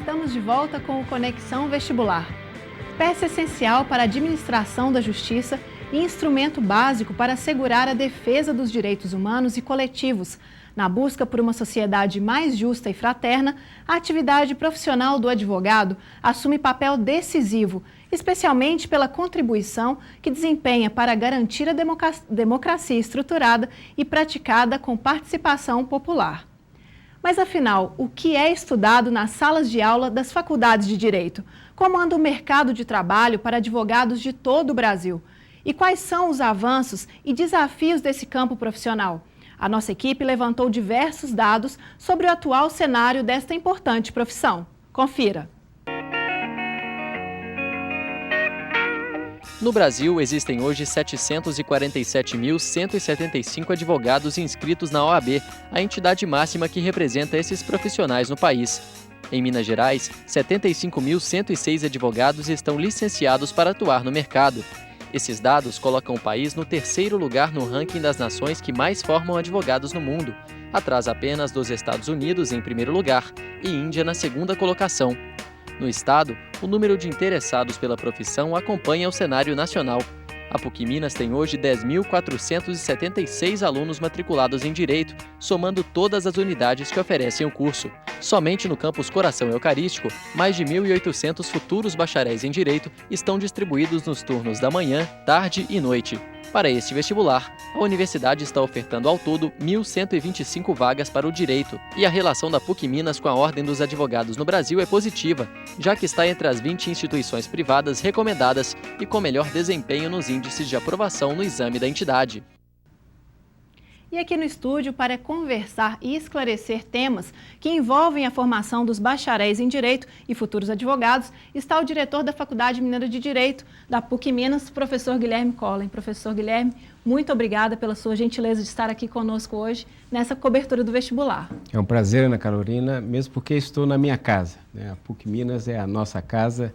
Estamos de volta com o Conexão Vestibular. Peça essencial para a administração da justiça e instrumento básico para assegurar a defesa dos direitos humanos e coletivos. Na busca por uma sociedade mais justa e fraterna, a atividade profissional do advogado assume papel decisivo, especialmente pela contribuição que desempenha para garantir a democracia estruturada e praticada com participação popular. Mas, afinal, o que é estudado nas salas de aula das faculdades de Direito? Como anda o mercado de trabalho para advogados de todo o Brasil? E quais são os avanços e desafios desse campo profissional? A nossa equipe levantou diversos dados sobre o atual cenário desta importante profissão. Confira! No Brasil, existem hoje 747.175 advogados inscritos na OAB, a entidade máxima que representa esses profissionais no país. Em Minas Gerais, 75.106 advogados estão licenciados para atuar no mercado. Esses dados colocam o país no terceiro lugar no ranking das nações que mais formam advogados no mundo, atrás apenas dos Estados Unidos em primeiro lugar e Índia na segunda colocação. No estado, o número de interessados pela profissão acompanha o cenário nacional. A PUC-Minas tem hoje 10.476 alunos matriculados em Direito, somando todas as unidades que oferecem o curso. Somente no campus Coração Eucarístico, mais de 1.800 futuros bacharéis em Direito estão distribuídos nos turnos da manhã, tarde e noite. Para este vestibular, a universidade está ofertando ao todo 1.125 vagas para o Direito, e a relação da PUC-Minas com a Ordem dos Advogados no Brasil é positiva, já que está entre as 20 instituições privadas recomendadas e com melhor desempenho nos índices de aprovação no exame da entidade. E aqui no estúdio, para conversar e esclarecer temas que envolvem a formação dos bacharéis em Direito e futuros advogados, está o diretor da Faculdade Mineira de Direito da PUC-Minas, professor Guilherme Collen. Professor Guilherme, muito obrigada pela sua gentileza de estar aqui conosco hoje nessa cobertura do vestibular. É um prazer, Ana Carolina, mesmo porque estou na minha casa, né? A PUC-Minas é a nossa casa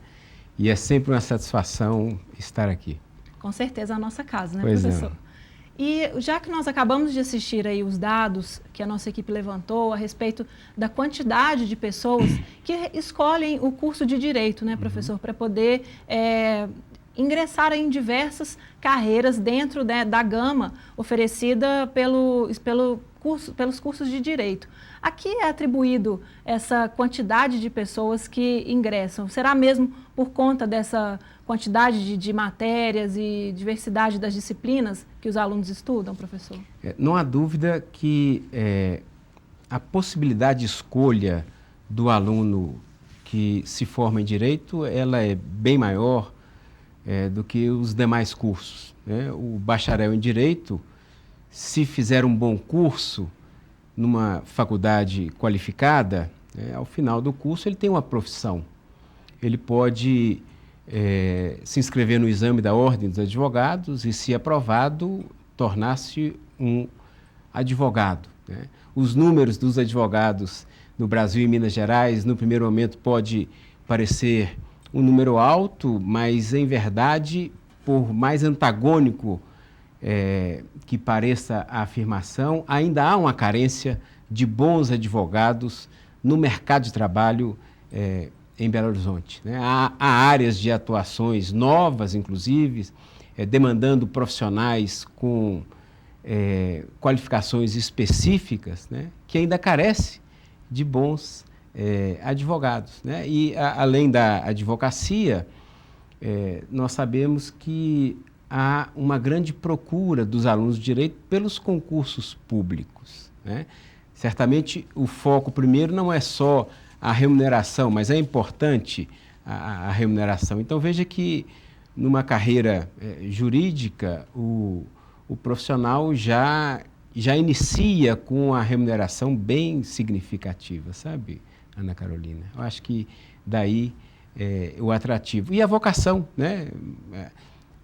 e é sempre uma satisfação estar aqui. Com certeza a nossa casa, né, pois professor? Não. E já que nós acabamos de assistir aí os dados que a nossa equipe levantou a respeito da quantidade de pessoas que escolhem o curso de Direito, né, professor, para poder ingressar em diversas carreiras dentro, né, da gama oferecida pelos cursos de Direito. Aqui é atribuído essa quantidade de pessoas que ingressam. Será mesmo por conta dessa quantidade de matérias e diversidade das disciplinas que os alunos estudam, professor? Não há dúvida que a possibilidade de escolha do aluno que se forma em Direito, ela é bem maior do que os demais cursos, né? O bacharel em Direito, se fizer um bom curso numa faculdade qualificada, ao final do curso ele tem uma profissão. Ele pode se inscrever no exame da Ordem dos Advogados e, se aprovado, tornar-se um advogado, né? Os números dos advogados no Brasil e Minas Gerais, no primeiro momento, pode parecer um número alto, mas, em verdade, por mais antagônico que pareça a afirmação, ainda há uma carência de bons advogados no mercado de trabalho em Belo Horizonte, né? Há áreas de atuações novas, inclusive, demandando profissionais com qualificações específicas, né? Que ainda carece de bons advogados, né? E, além da advocacia, nós sabemos que há uma grande procura dos alunos de Direito pelos concursos públicos, né? Certamente, o foco primeiro não é só a remuneração, mas é importante a remuneração. Então, veja que numa carreira jurídica, o profissional já inicia com a remuneração bem significativa, sabe, Ana Carolina? Eu acho que daí o atrativo. E a vocação, né?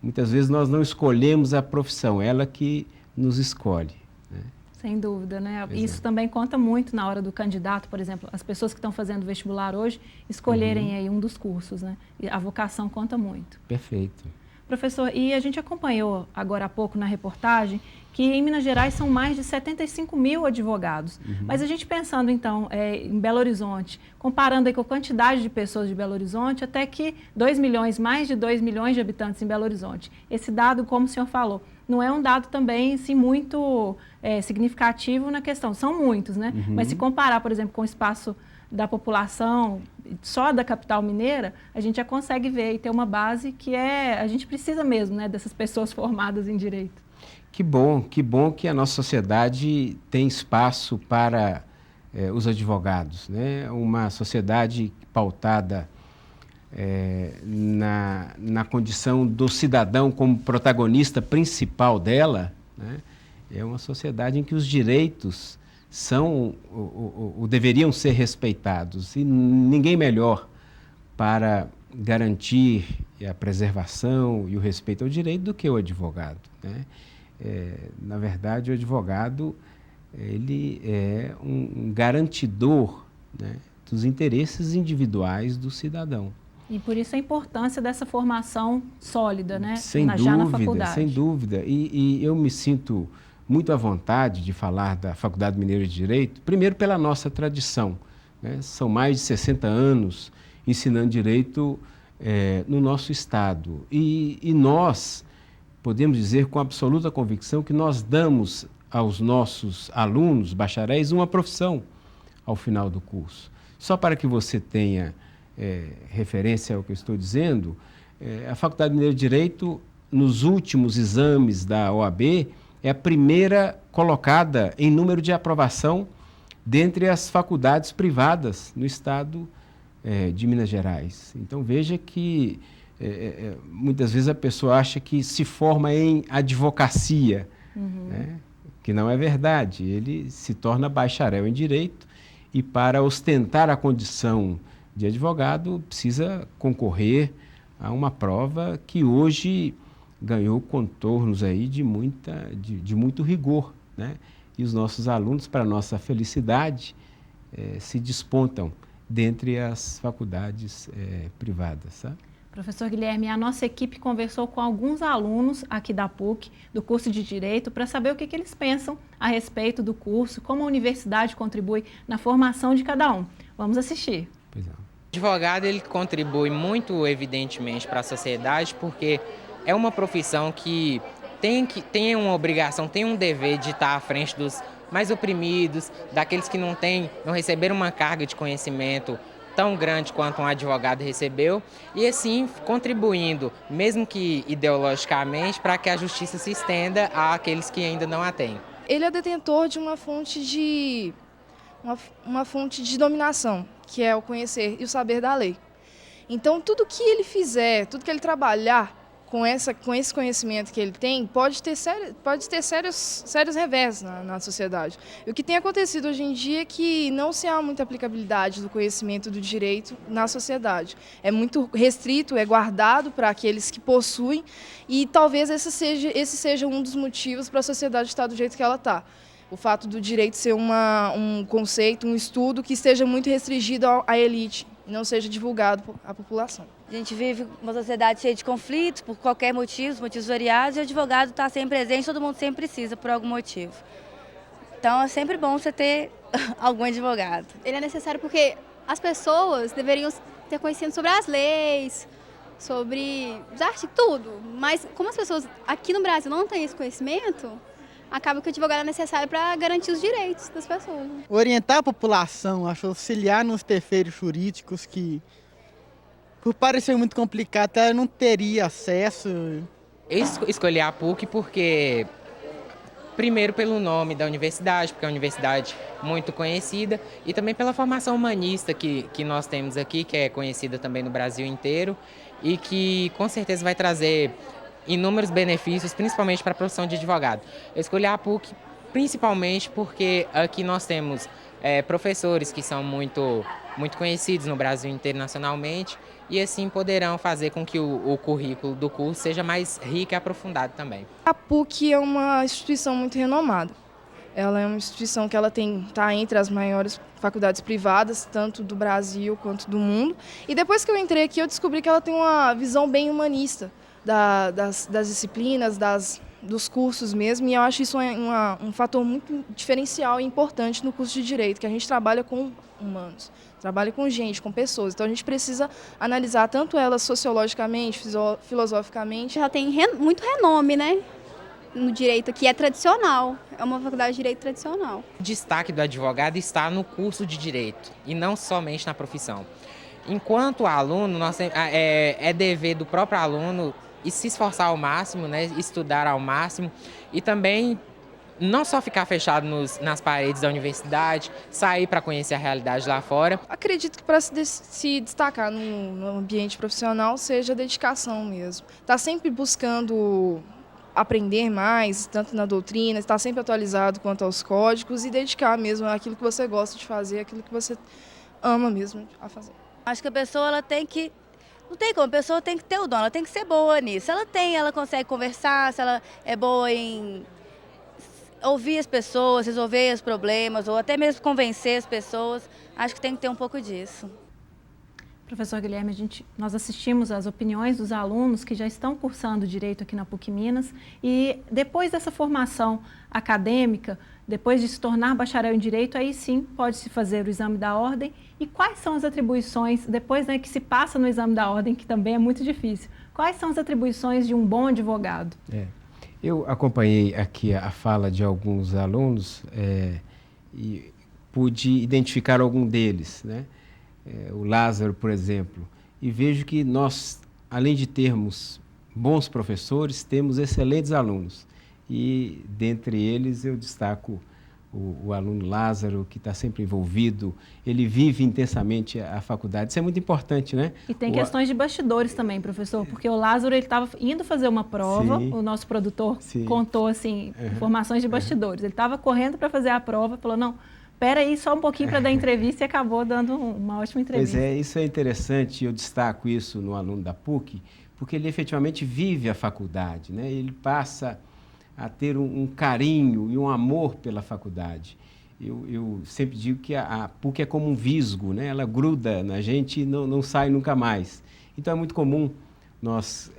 Muitas vezes nós não escolhemos a profissão, ela que nos escolhe, né? Sem dúvida, né? Isso também conta muito na hora do candidato, por exemplo, as pessoas que estão fazendo vestibular hoje escolherem aí um dos cursos, né? E a vocação conta muito. Perfeito. Professor, e a gente acompanhou agora há pouco na reportagem que em Minas Gerais são mais de 75 mil advogados. Mas a gente pensando, então, em Belo Horizonte, comparando aí com a quantidade de pessoas de Belo Horizonte, até que 2 milhões, mais de 2 milhões de habitantes em Belo Horizonte. Esse dado, como o senhor falou, não é um dado também assim, muito significativo na questão. São muitos, né? Mas se comparar, por exemplo, com o espaço da população só da capital mineira, a gente já consegue ver e ter uma base que a gente precisa mesmo, né, dessas pessoas formadas em direito. Que bom que a nossa sociedade tem espaço para os advogados, né? Uma sociedade pautada na condição do cidadão como protagonista principal dela, né? É uma sociedade em que os direitos deveriam ser respeitados, e ninguém melhor para garantir a preservação e o respeito ao direito do que o advogado, né? Na verdade, o advogado ele é um garantidor, né, dos interesses individuais do cidadão. E por isso a importância dessa formação sólida, né? Já na faculdade. Sem dúvida. E eu me sinto muito à vontade de falar da Faculdade Mineira de Direito, primeiro pela nossa tradição, né? São mais de 60 anos ensinando direito no nosso estado. E nós podemos dizer com absoluta convicção que nós damos aos nossos alunos, bacharéis, uma profissão ao final do curso. Só para que você tenha referência ao que eu estou dizendo, a Faculdade Mineira de Direito, nos últimos exames da OAB, é a primeira colocada em número de aprovação dentre as faculdades privadas no estado de Minas Gerais. Então, veja que muitas vezes a pessoa acha que se forma em advocacia, né? Que não é verdade. Ele se torna bacharel em Direito e, para ostentar a condição de advogado, precisa concorrer a uma prova que hoje ganhou contornos aí de muito rigor, né? E os nossos alunos, para nossa felicidade, se despontam dentre as faculdades privadas, sabe? Professor Guilherme, a nossa equipe conversou com alguns alunos aqui da PUC, do curso de Direito, para saber o que eles pensam a respeito do curso, como a universidade contribui na formação de cada um. Vamos assistir. Pois é. O advogado, ele contribui muito evidentemente para a sociedade, porque é uma profissão que tem uma obrigação, tem um dever de estar à frente dos mais oprimidos, daqueles que não receberam uma carga de conhecimento tão grande quanto um advogado recebeu, e assim contribuindo, mesmo que ideologicamente, para que a justiça se estenda àqueles que ainda não a têm. Ele é detentor de uma fonte de dominação, que é o conhecer e o saber da lei. Então, tudo que ele fizer, tudo que ele trabalhar com esse conhecimento que ele tem, pode ter sérios revés na sociedade. E o que tem acontecido hoje em dia é que não se há muita aplicabilidade do conhecimento do direito na sociedade. É muito restrito, é guardado para aqueles que possuem, e talvez esse seja um dos motivos para a sociedade estar do jeito que ela está. O fato do direito ser um conceito, um estudo que esteja muito restringido à elite, e não seja divulgado à população. A gente vive uma sociedade cheia de conflitos, por qualquer motivo, motivos variados, e o advogado está sempre presente, todo mundo sempre precisa, por algum motivo. Então, é sempre bom você ter algum advogado. Ele é necessário porque as pessoas deveriam ter conhecimento sobre as leis, sobre os artigos, tudo. Mas como as pessoas aqui no Brasil não têm esse conhecimento, acaba que o advogado é necessário para garantir os direitos das pessoas. Orientar a população, auxiliar nos terceiros jurídicos que, por parecer muito complicado, ela não teria acesso. Eu escolhi a PUC porque, primeiro pelo nome da universidade, porque é uma universidade muito conhecida, e também pela formação humanista que nós temos aqui, que é conhecida também no Brasil inteiro, e que com certeza vai trazer inúmeros benefícios, principalmente para a profissão de advogado. Eu escolhi a PUC principalmente porque aqui nós temos professores que são muito conhecidos no Brasil internacionalmente, e assim poderão fazer com que o currículo do curso seja mais rico e aprofundado também. A PUC é uma instituição muito renomada. Ela é uma instituição que ela está entre as maiores faculdades privadas, tanto do Brasil quanto do mundo. E depois que eu entrei aqui, eu descobri que ela tem uma visão bem humanista. das disciplinas, dos cursos mesmo, e eu acho isso um fator muito diferencial e importante no curso de Direito, que a gente trabalha com humanos, trabalha com gente, com pessoas, então a gente precisa analisar tanto elas sociologicamente, filosoficamente. Já tem muito renome, né, no direito aqui, é tradicional, é uma faculdade de direito tradicional. O destaque do advogado está no curso de Direito e não somente na profissão. Enquanto aluno, é dever do próprio aluno e se esforçar ao máximo, né, estudar ao máximo e também não só ficar fechado nas paredes da universidade, sair para conhecer a realidade lá fora. Acredito que para se destacar no ambiente profissional seja dedicação mesmo. Está sempre buscando aprender mais, tanto na doutrina, estar sempre atualizado quanto aos códigos e dedicar mesmo àquilo que você gosta de fazer, aquilo que você ama mesmo a fazer. Acho que a pessoa ela tem que... Não tem como, a pessoa tem que ter o dom, ela tem que ser boa nisso. Ela consegue conversar, se ela é boa em ouvir as pessoas, resolver os problemas, ou até mesmo convencer as pessoas. Acho que tem que ter um pouco disso. Professor Guilherme, nós assistimos às opiniões dos alunos que já estão cursando Direito aqui na PUC Minas e depois dessa formação acadêmica, depois de se tornar bacharel em Direito, aí sim pode-se fazer o exame da ordem. E quais são as atribuições, depois, né, que se passa no exame da ordem, que também é muito difícil, quais são as atribuições de um bom advogado? Eu acompanhei aqui a fala de alguns alunos e pude identificar algum deles, né? O Lázaro, por exemplo, e vejo que nós, além de termos bons professores, temos excelentes alunos. E, dentre eles, eu destaco o aluno Lázaro, que está sempre envolvido, ele vive intensamente a faculdade. Isso é muito importante, né? E tem questões de bastidores também, professor, porque o Lázaro estava indo fazer uma prova, sim, o nosso produtor contou assim, informações de bastidores. Ele estava correndo para fazer a prova, falou, não, espera aí só um pouquinho para dar entrevista e acabou dando uma ótima entrevista. Pois é, isso é interessante, eu destaco isso no aluno da PUC, porque ele efetivamente vive a faculdade, né? Ele passa a ter um carinho e um amor pela faculdade. Eu sempre digo que a PUC é como um visgo, né? Ela gruda na gente e não sai nunca mais. Então é muito comum nós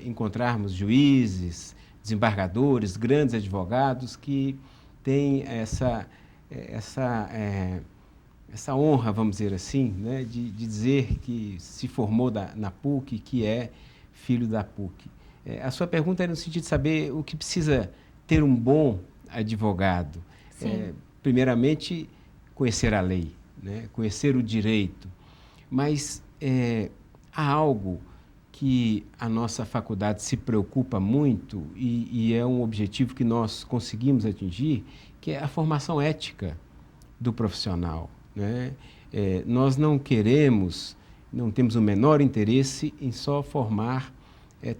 encontrarmos juízes, desembargadores, grandes advogados que têm essa honra, vamos dizer assim, né? de dizer que se formou na PUC, que é filho da PUC. A sua pergunta era no sentido de saber o que precisa ter um bom advogado. Primeiramente, conhecer a lei, né? Conhecer o direito. Mas há algo que a nossa faculdade se preocupa muito e é um objetivo que nós conseguimos atingir, que é a formação ética do profissional, né? Nós não temos o menor interesse em só formar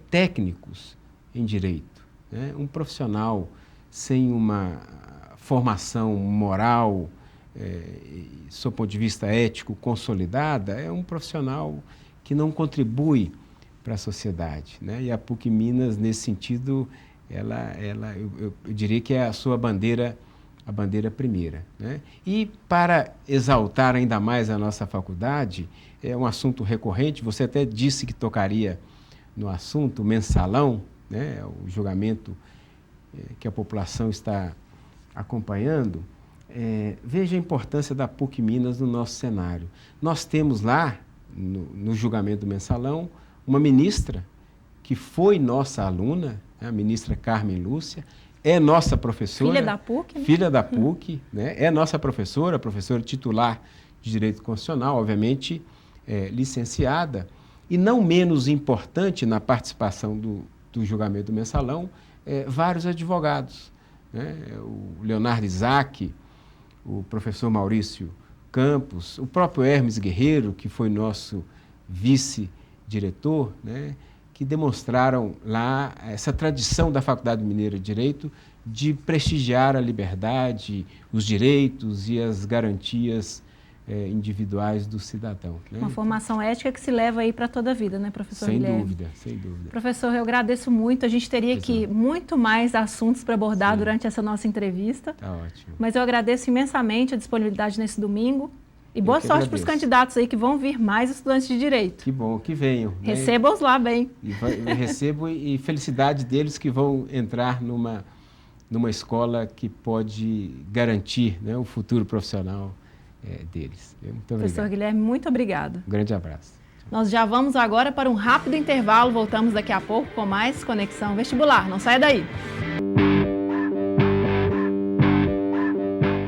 técnicos em direito, né? Um profissional sem uma formação moral, do ponto de vista ético, consolidada, é um profissional que não contribui para a sociedade, né? E a PUC Minas, nesse sentido, eu diria que é a sua bandeira, a bandeira primeira, né? E para exaltar ainda mais a nossa faculdade, é um assunto recorrente, você até disse que tocaria no assunto, o mensalão, né, o julgamento que a população está acompanhando. Veja a importância da PUC Minas no nosso cenário. Nós temos lá, no julgamento do mensalão, uma ministra que foi nossa aluna, a ministra Carmen Lúcia, é nossa professora. Filha da PUC, né? Filha da PUC, né? É nossa professora titular de Direito Constitucional, obviamente licenciada. E não menos importante na participação do julgamento do mensalão, vários advogados, né? O Leonardo Isaac, o professor Maurício Campos, o próprio Hermes Guerreiro, que foi nosso vice-diretor, né? Que demonstraram lá essa tradição da Faculdade Mineira de Direito de prestigiar a liberdade, os direitos e as garantias individuais do cidadão, né? Uma formação ética que se leva aí para toda a vida, né, professor Guilherme? Sem dúvida. Professor, eu agradeço muito. A gente teria aqui muito mais assuntos para abordar, sim, durante essa nossa entrevista. Tá ótimo. Mas eu agradeço imensamente a disponibilidade nesse domingo E boa Eu que sorte para os agradeço. candidatos aí que vão vir mais estudantes de direito. Que bom, que venham. Né? Receba-os lá bem. Recebo e felicidade deles que vão entrar numa escola que pode garantir, né, o futuro profissional deles. Muito obrigado. Professor Guilherme, muito obrigado. Um grande abraço. Nós já vamos agora para um rápido intervalo. Voltamos daqui a pouco com mais Conexão Vestibular. Não saia daí.